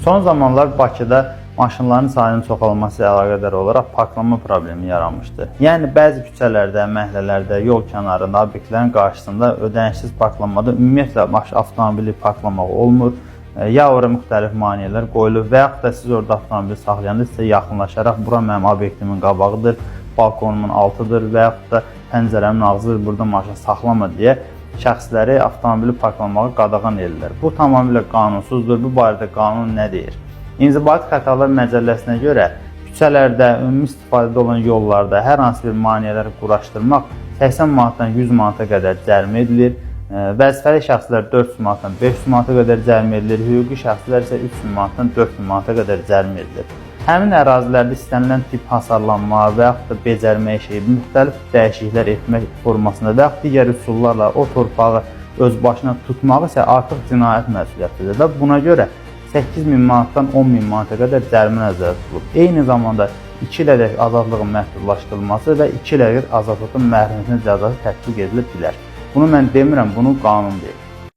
Son zamanlar Bakıda maşınların sayının çoxalması ilə əlaqədar olaraq parklanma problemi yaranmışdır. Yəni bəzi küçələrdə, məhəllələrdə, yol kənarında, obyektlərin qarşısında ödənişsiz parklanmada ümumiyyətlə avtomobili parklamaq olmur. Ya ora müxtəlif maneələr qoyulur və yaxud da siz orada avtomobili saxlayanda sizə yaxınlaşaraq bura mənim obyektimin qabağıdır, balkonumun altıdır və yaxud da pəncərəmin ağzıdır, burada maşın saxlama deyə şəxsləri avtomobili parklamağa qadağan edirlər. Bu tamamilə qanunsuzdur. Bu barədə qanun nə deyir? İnzibati Xətalar Məcəlləsinə görə küçələrdə, ümumi istifadədə olan yollarda hər hansı bir maneələri quraşdırmaq 80 manatdan 100 manata qədər cərimə edilir. Vəzifəli şəxslər 400 manatdan 500 manata qədər cərimə edilir. Hüquqi şəxslər isə 3000 manatdan 4000 manata qədər cərimə edilir. Həmin ərazilərdə istənilən tip hasarlanma və yaxud da becərmə işi, müxtəlif dəyişikliklər etmək formasında və yaxud digər üsullarla o torpağı öz başına tutmaq isə artıq cinayət məsuliyyətidir və buna görə 8000 manatdan 10000 manata qədər cərimə nəzərdə tutulub. Eyni zamanda 2 ilədək azadlığın məhdudlaşdırılması və 2 ilədək azadlığın məhrumiyyətinə cəzası tətbiq edilə bilər. Bunu mən demirəm, bunu qanun deyir.